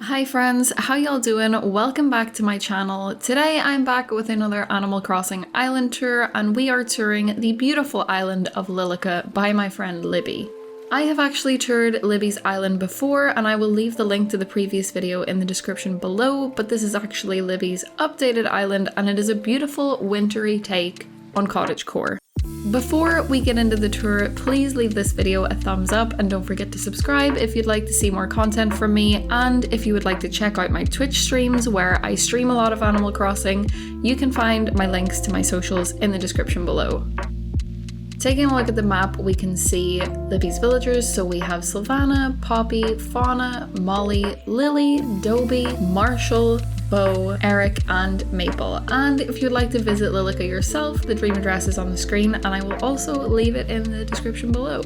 Hi friends, how y'all doing? Welcome back to my channel. Today I'm back with another Animal Crossing island tour and we are touring the beautiful island of Lilica by my friend Libby. I have actually toured Libby's island before and I will leave the link to the previous video in the description below, but this is actually Libby's updated island and it is a beautiful wintry take on cottagecore. Before we get into the tour, please leave this video a thumbs up and don't forget to subscribe if you'd like to see more content from me, and if you would like to check out my Twitch streams where I stream a lot of Animal Crossing, you can find my links to my socials in the description below. Taking a look at the map, we can see Libby's villagers, so we have Sylvana, Poppy, Fauna, Molly, Lily, Dobie, Marshall, Bo, Eric, and Maple. And if you'd like to visit Lilica yourself, the dream address is on the screen and I will also leave it in the description below.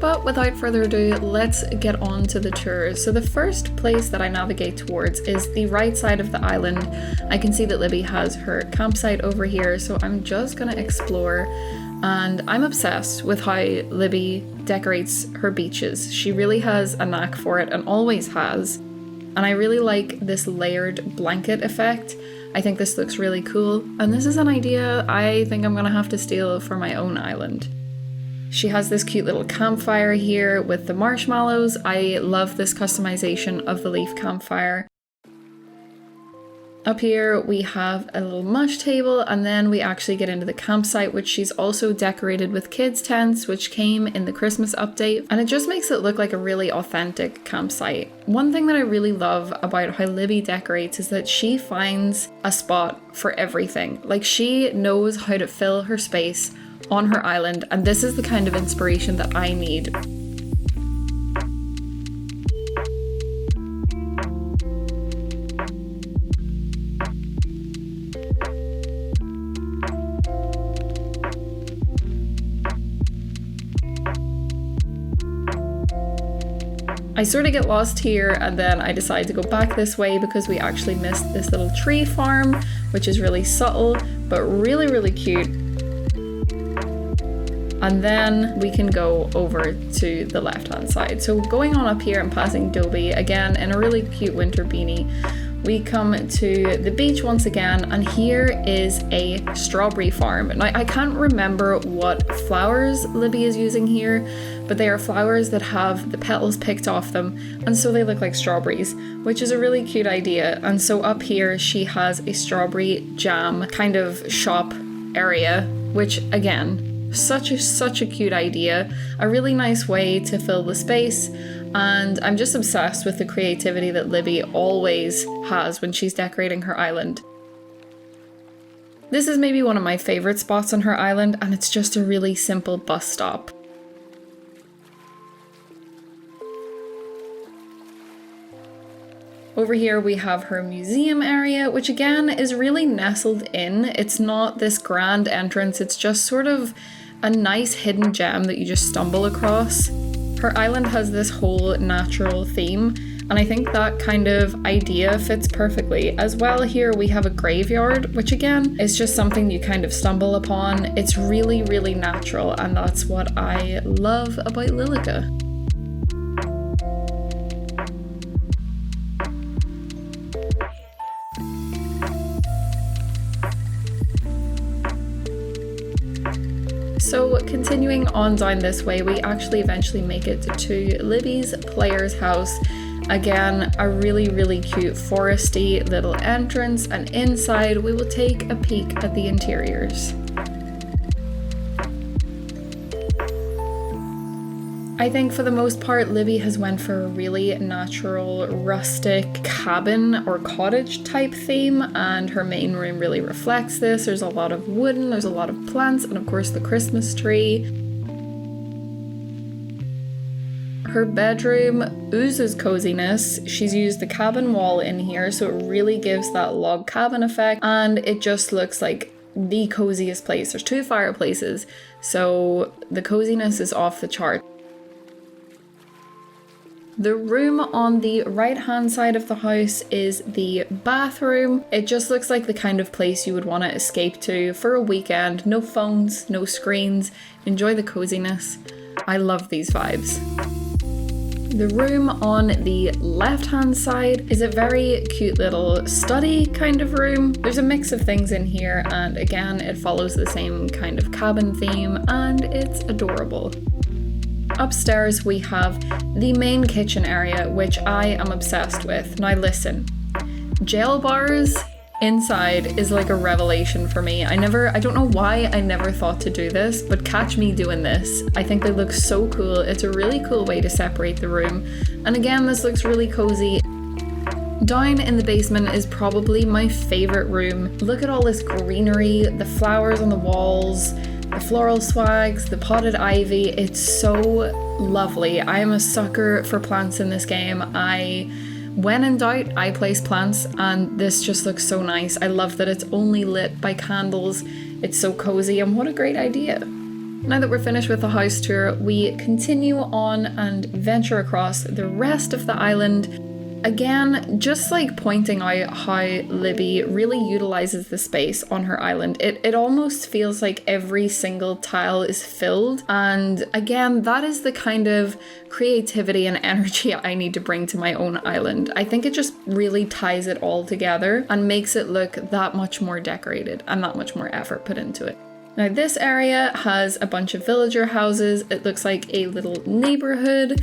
But without further ado, let's get on to the tour. So the first place that I navigate towards is the right side of the island. I can see that Libby has her campsite over here, so I'm just gonna explore. And I'm obsessed with how Libby decorates her beaches. She really has a knack for it and always has. And I really like this layered blanket effect. I think this looks really cool. And this is an idea I think I'm gonna have to steal for my own island. She has this cute little campfire here with the marshmallows. I love this customization of the leaf campfire. Up here we have a little mush table and then we actually get into the campsite, which she's also decorated with kids tents, which came in the Christmas update, and it just makes it look like a really authentic campsite. One thing that I really love about how Libby decorates is that she finds a spot for everything. Like, she knows how to fill her space on her island, and this is the kind of inspiration that I need. I sort of get lost here and then I decide to go back this way because we actually missed this little tree farm, which is really subtle but really cute. And then we can go over to the left hand side. So going on up here and passing Dobie again in a really cute winter beanie, we come to the beach once again, and here is a strawberry farm. Now, I can't remember what flowers Libby is using here, but they are flowers that have the petals picked off them, and so they look like strawberries, which is a really cute idea. And so up here she has a strawberry jam kind of shop area, which again, such a cute idea, a really nice way to fill the space. And I'm just obsessed with the creativity that Libby always has when she's decorating her island. This is maybe one of my favorite spots on her island, and it's just a really simple bus stop. Over here we have her museum area, which again is really nestled in. It's not this grand entrance, it's just sort of a nice hidden gem that you just stumble across. Her island has this whole natural theme, and I think that kind of idea fits perfectly. As well, here we have a graveyard, which again is just something you kind of stumble upon. It's really natural, and that's what I love about Lilica. So continuing on down this way, we actually eventually make it to Libby's player's house. Again, a really cute foresty little entrance, and inside we will take a peek at the interiors. I think for the most part, Libby has went for a really natural, rustic cabin or cottage type theme, and her main room really reflects this. There's a lot of wooden, there's a lot of plants, and of course the Christmas tree. Her bedroom oozes coziness. She's used the cabin wall in here, so it really gives that log cabin effect, and it just looks like the coziest place. There's 2 fireplaces, so the coziness is off the chart. The room on the right hand side of the house is the bathroom. It just looks like the kind of place you would want to escape to for a weekend. No phones, no screens, enjoy the coziness. I love these vibes. The room on the left-hand side is a very cute little study kind of room. There's a mix of things in here, and again, it follows the same kind of cabin theme, and it's adorable. Upstairs, we have the main kitchen area, which I am obsessed with. Now listen, jail bars inside is like a revelation for me. I don't know why I never thought to do this, but catch me doing this. I think they look so cool. It's a really cool way to separate the room. And again, this looks really cozy. Down in the basement is probably my favorite room. Look at all this greenery, the flowers on the walls, the floral swags, the potted ivy. It's so lovely. I am a sucker for plants in this game. When in doubt, I place plants, and this just looks so nice. I love that it's only lit by candles. It's so cozy, and what a great idea. Now that we're finished with the house tour, we continue on and venture across the rest of the island. Again, just like pointing out how Libby really utilizes the space on her island. It almost feels like every single tile is filled. And again, that is the kind of creativity and energy I need to bring to my own island. I think it just really ties it all together and makes it look that much more decorated and that much more effort put into it. Now this area has a bunch of villager houses. It looks like a little neighborhood.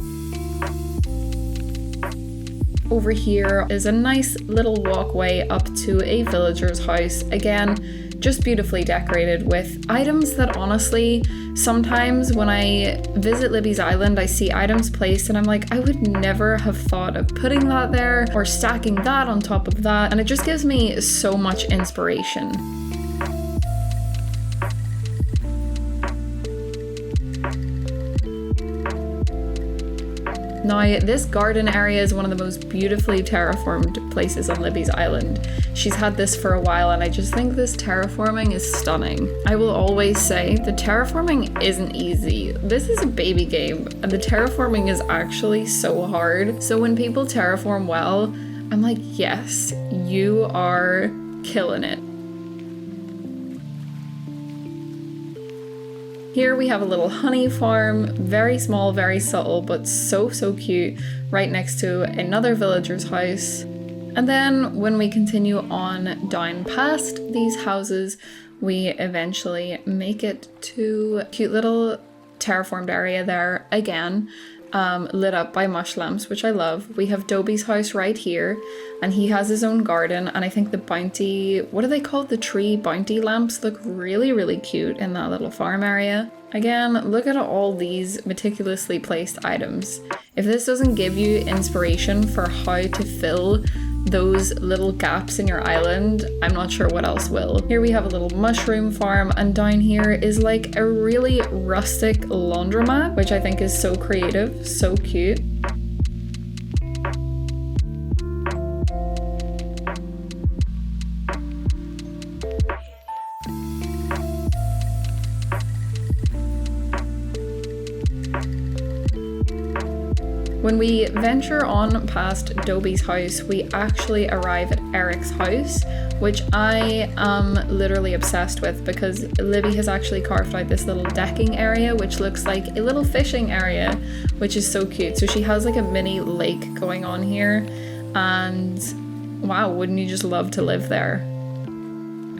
Over here is a nice little walkway up to a villager's house. Again, just beautifully decorated with items that honestly, sometimes when I visit Libby's island, I see items placed and I'm like, I would never have thought of putting that there or stacking that on top of that. And it just gives me so much inspiration. Now, this garden area is one of the most beautifully terraformed places on Libby's island. She's had this for a while and I just think this terraforming is stunning. I will always say the terraforming isn't easy. This is a baby game and the terraforming is actually so hard. So when people terraform well, I'm like, yes, you are killing it. Here we have a little honey farm, very small, very subtle, but so cute, right next to another villager's house. And then when we continue on down past these houses, we eventually make it to a cute little terraformed area there again, lit up by mush lamps, which I love. We have Dobie's house right here, and he has his own garden, and I think the bounty, what are they called? The tree bounty lamps look really cute in that little farm area. Again, look at all these meticulously placed items. If this doesn't give you inspiration for how to fill those little gaps in your island, I'm not sure what else will. Here we have a little mushroom farm, and down here is like a really rustic laundromat, which I think is so creative, so cute. When we venture on past Dobie's house, we actually arrive at Eric's house, which I am literally obsessed with because Libby has actually carved out this little decking area, which looks like a little fishing area, which is so cute. So she has like a mini lake going on here, and wow, wouldn't you just love to live there?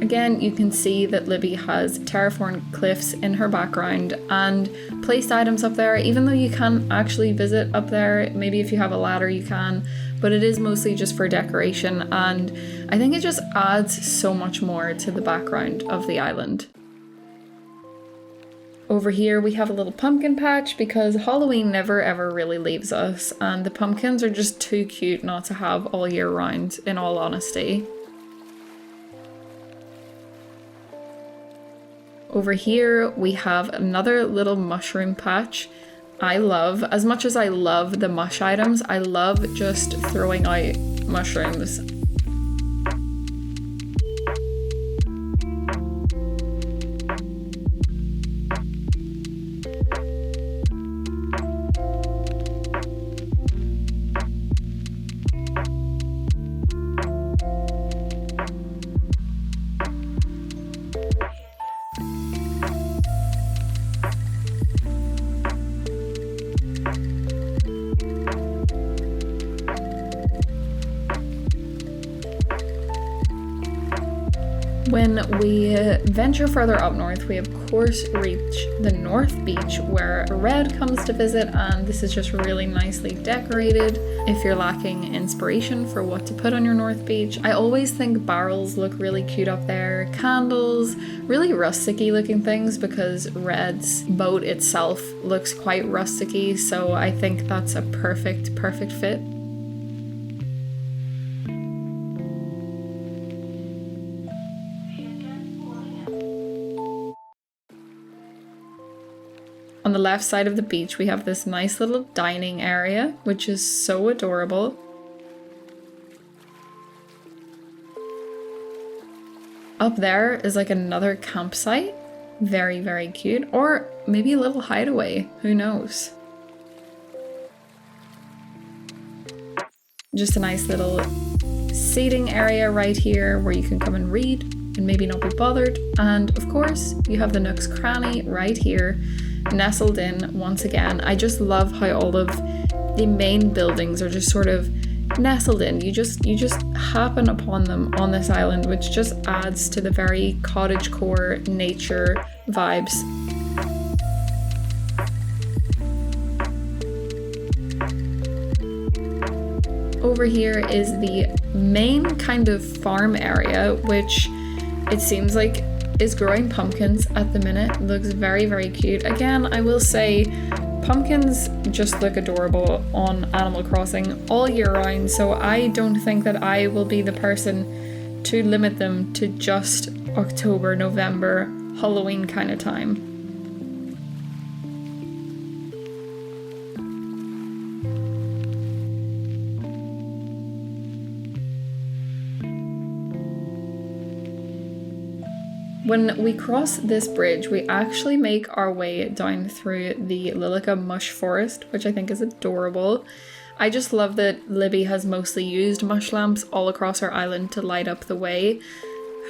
Again, you can see that Libby has terraformed cliffs in her background and placed items up there, even though you can't actually visit up there. Maybe if you have a ladder you can, but it is mostly just for decoration, and I think it just adds so much more to the background of the island. Over here we have a little pumpkin patch because Halloween never ever really leaves us, and the pumpkins are just too cute not to have all year round, in all honesty. Over here, we have another little mushroom patch. As much as I love the mush items, I love just throwing out mushrooms. When we venture further up north, we of course reach the North Beach where Red comes to visit, and this is just really nicely decorated. If you're lacking inspiration for what to put on your North Beach, I always think barrels look really cute up there, candles, really rusticy looking things, because Red's boat itself looks quite rusticy, so I think that's a perfect fit. On the left side of the beach, we have this nice little dining area, which is so adorable. Up there is like another campsite. Very, very cute. Or maybe a little hideaway. Who knows? Just a nice little seating area right here where you can come and read and maybe not be bothered. And of course, you have the Nook's Cranny right here, nestled in once again. I just love how all of the main buildings are just sort of nestled in. You just happen upon them on this island, which just adds to the very cottagecore nature vibes. Over here is the main kind of farm area, which it seems like is growing pumpkins at the minute. Looks very, very cute. Again, I will say pumpkins just look adorable on Animal Crossing all year round, so I don't think that I will be the person to limit them to just October, November, Halloween kind of time. When we cross this bridge, we actually make our way down through the Lilika Mush forest, which I think is adorable. I just love that Libby has mostly used mush lamps all across her island to light up the way.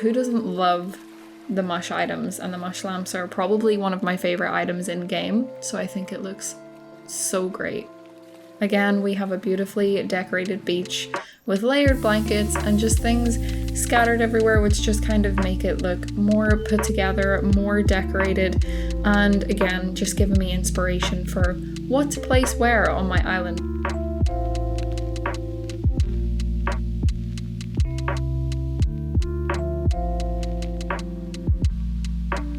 Who doesn't love the mush items? And the mush lamps are probably one of my favorite items in game, so I think it looks so great. Again, we have a beautifully decorated beach with layered blankets and just things scattered everywhere, which just kind of make it look more put together, more decorated, and again, just giving me inspiration for what to place where on my island.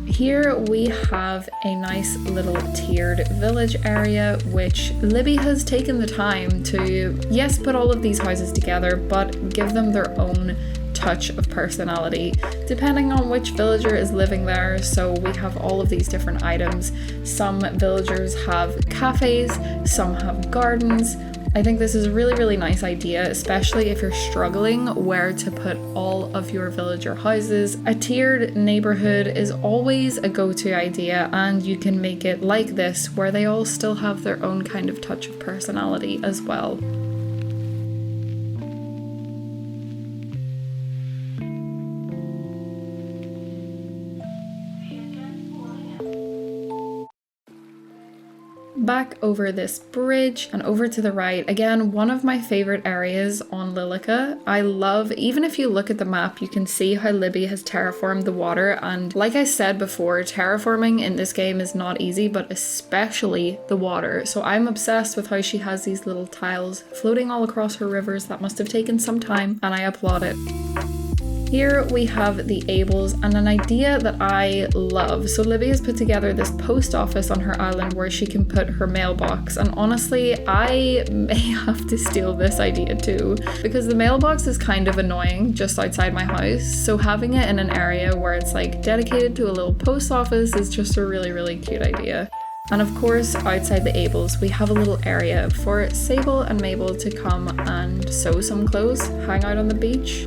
Here we have a nice little tiered village area, which Libby has taken the time to, yes, put all of these houses together, but give them their own touch of personality, depending on which villager is living there. So we have all of these different items. Some villagers have cafes, some have gardens. I think this is a really, really nice idea, especially if you're struggling where to put all of your villager houses. A tiered neighborhood is always a go-to idea, and you can make it like this, where they all still have their own kind of touch of personality as well. Back over this bridge and over to the right, again, one of my favorite areas on Lilica. I love, even if you look at the map, you can see how Libby has terraformed the water, and like I said before, terraforming in this game is not easy, but especially the water. So I'm obsessed with how she has these little tiles floating all across her rivers. That must have taken some time, and I applaud it. Here we have the Ables, and an idea that I love. So Libby has put together this post office on her island where she can put her mailbox, and honestly, I may have to steal this idea too, because the mailbox is kind of annoying just outside my house, so having it in an area where it's like dedicated to a little post office is just a really, really cute idea. And of course, outside the Ables, we have a little area for Sable and Mabel to come and sew some clothes, hang out on the beach.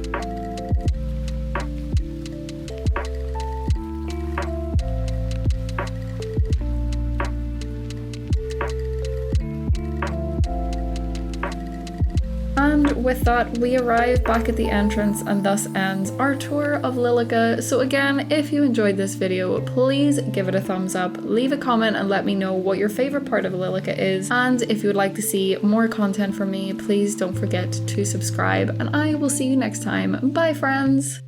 And with that, we arrive back at the entrance, and thus ends our tour of Lilica. So again, if you enjoyed this video, please give it a thumbs up, leave a comment and let me know what your favorite part of Lilica is. And if you would like to see more content from me, please don't forget to subscribe, and I will see you next time. Bye friends!